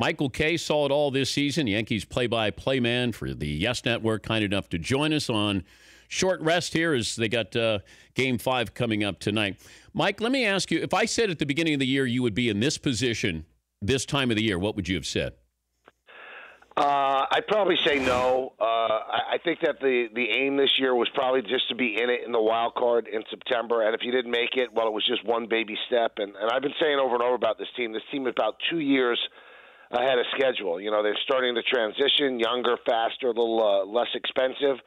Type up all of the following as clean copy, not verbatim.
Michael Kay saw it all this season. Yankees play-by-play man for the Yes Network, kind enough to join us on short rest here as they got Game 5 coming up tonight. Mike, let me ask you, if I said at the beginning of the year you would be in this position this time of the year, what would you have said? I'd probably say no. I think that the aim this year was probably just to be in it in the wild card in September, and if you didn't make it, well, it was just one baby step. And I've been saying over and over about this team. This team is about 2 years ahead of schedule. You know, they're starting to transition, younger, faster, a little less expensive,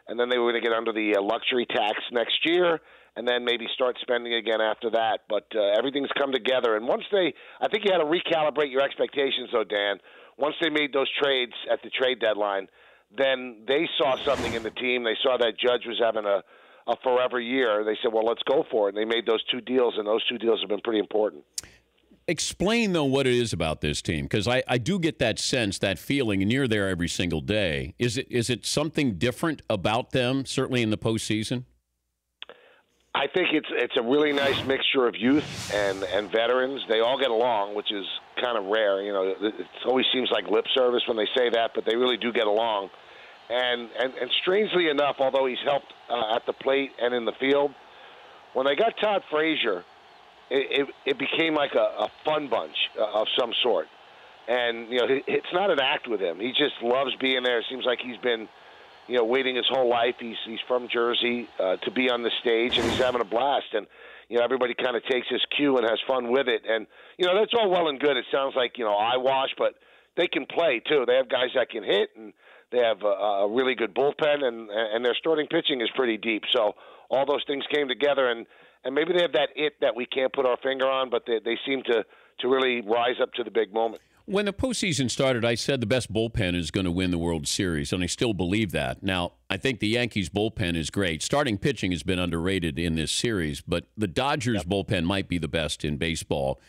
and then they were going to get under the luxury tax next year, and then maybe start spending again after that. But everything's come together, and I think you had to recalibrate your expectations, though, Dan. Once they made those trades at the trade deadline, then they saw something in the team. They saw that Judge was having a forever year. They said, well, let's go for it. And they made those 2 deals, and those 2 deals have been pretty important. Explain, though, what it is about this team, because I do get that sense, that feeling, and you're there every single day. Is it something different about them, certainly in the postseason? I think it's a really nice mixture of youth and veterans. They all get along, which is kind of rare. You know, it always seems like lip service when they say that, but they really do get along. And strangely enough, although he's helped at the plate and in the field, when they got Todd Frazier, it became like a fun bunch of some sort. And, you know, it's not an act with him. He just loves being there. It seems like he's been, you know, waiting his whole life. He's from Jersey to be on the stage, and he's having a blast. And, you know, everybody kind of takes his cue and has fun with it. And, you know, that's all well and good. It sounds like, you know, eyewash, but they can play, too. They have guys that can hit, and they have a really good bullpen, and their starting pitching is pretty deep. So all those things came together, and maybe they have that it that we can't put our finger on, but they seem to really rise up to the big moment. When the postseason started, I said the best bullpen is going to win the World Series, and I still believe that. Now, I think the Yankees' bullpen is great. Starting pitching has been underrated in this series, but the Dodgers' bullpen might be the best in baseball.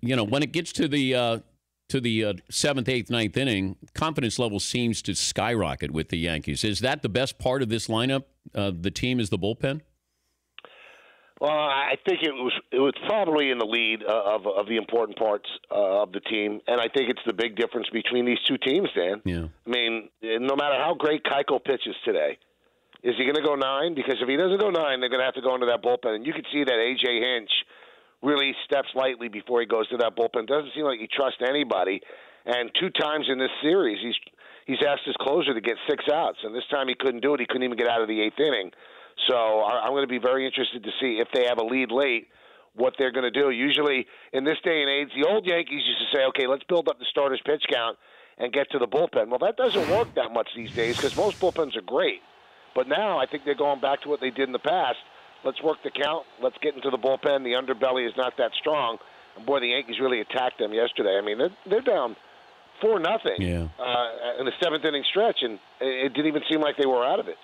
You know, when it gets to the 7th, 8th, 9th inning, confidence level seems to skyrocket with the Yankees. Is that the best part of this lineup? The team is the bullpen? Well, I think it was probably in the lead of the important parts of the team, and I think it's the big difference between these 2 teams, Dan. Yeah. I mean, no matter how great Keuchel pitches today, is he going to go 9? Because if he doesn't go 9, they're going to have to go into that bullpen, and you can see that A.J. Hinch really steps lightly before he goes to that bullpen. Doesn't seem like he trusts anybody, and 2 times in this series he's asked his closer to get 6 outs, and this time he couldn't do it. He couldn't even get out of the 8th inning. So I'm going to be very interested to see if they have a lead late, what they're going to do. Usually in this day and age, the old Yankees used to say, okay, let's build up the starter's pitch count and get to the bullpen. Well, that doesn't work that much these days because most bullpens are great. But now I think they're going back to what they did in the past. Let's work the count. Let's get into the bullpen. The underbelly is not that strong. And, boy, the Yankees really attacked them yesterday. I mean, they're down 4-0 in the 7th inning stretch, and it didn't even seem like they were out of it.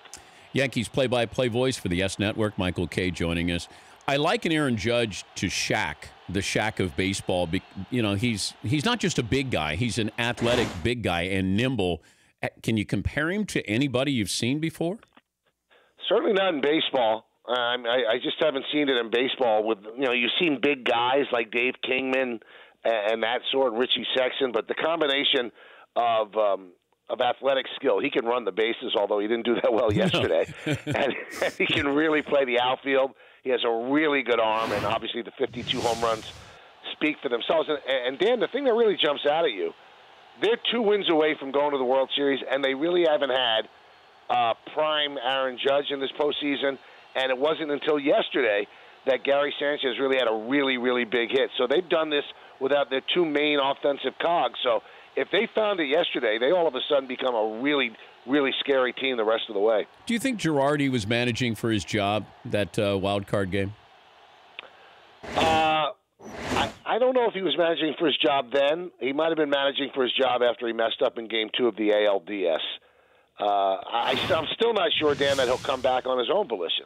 Yankees play-by-play voice for the Yes Network, Michael Kay joining us. I liken Aaron Judge to Shaq, the Shaq of baseball. You know, he's not just a big guy. He's an athletic big guy and nimble. Can you compare him to anybody you've seen before? Certainly not in baseball. I just haven't seen it in baseball. With you've seen big guys like Dave Kingman and that sort, Richie Sexson, but the combination of athletic skill. He can run the bases, although he didn't do that well yesterday. and he can really play the outfield. He has a really good arm, and obviously the 52 home runs speak for themselves. And Dan, the thing that really jumps out at you, they're 2 wins away from going to the World Series, and they really haven't had prime Aaron Judge in this postseason, and it wasn't until yesterday that Gary Sanchez really had a really, really big hit. So they've done this without their 2 main offensive cogs. So if they found it yesterday, they all of a sudden become a really, really scary team the rest of the way. Do you think Girardi was managing for his job, that wild card game? I don't know if he was managing for his job then. He might have been managing for his job after he messed up in Game 2 of the ALDS. I'm still not sure, Dan, that he'll come back on his own volition.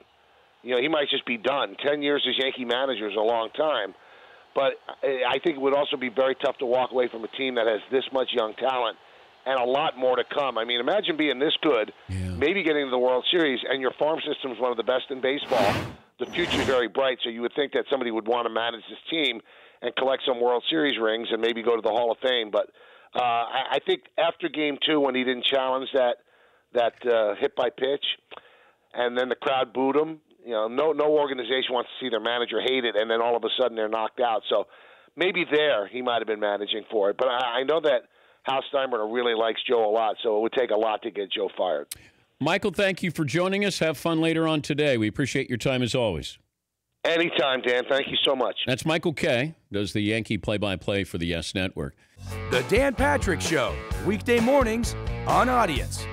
He might just be done. 10 years as Yankee manager is a long time. But I think it would also be very tough to walk away from a team that has this much young talent and a lot more to come. I mean, imagine being this good, maybe getting to the World Series, and your farm system is one of the best in baseball. The future is very bright, so you would think that somebody would want to manage this team and collect some World Series rings and maybe go to the Hall of Fame. But I think after Game 2, when he didn't challenge that hit by pitch, and then the crowd booed him, no organization wants to see their manager hate it, and then all of a sudden they're knocked out. So maybe there he might have been managing for it. But I know that Hal Steinbrenner really likes Joe a lot, so it would take a lot to get Joe fired. Michael, thank you for joining us. Have fun later on today. We appreciate your time as always. Anytime, Dan. Thank you so much. That's Michael Kay, does the Yankee play-by-play for the Yes Network. The Dan Patrick Show, weekday mornings on Audience.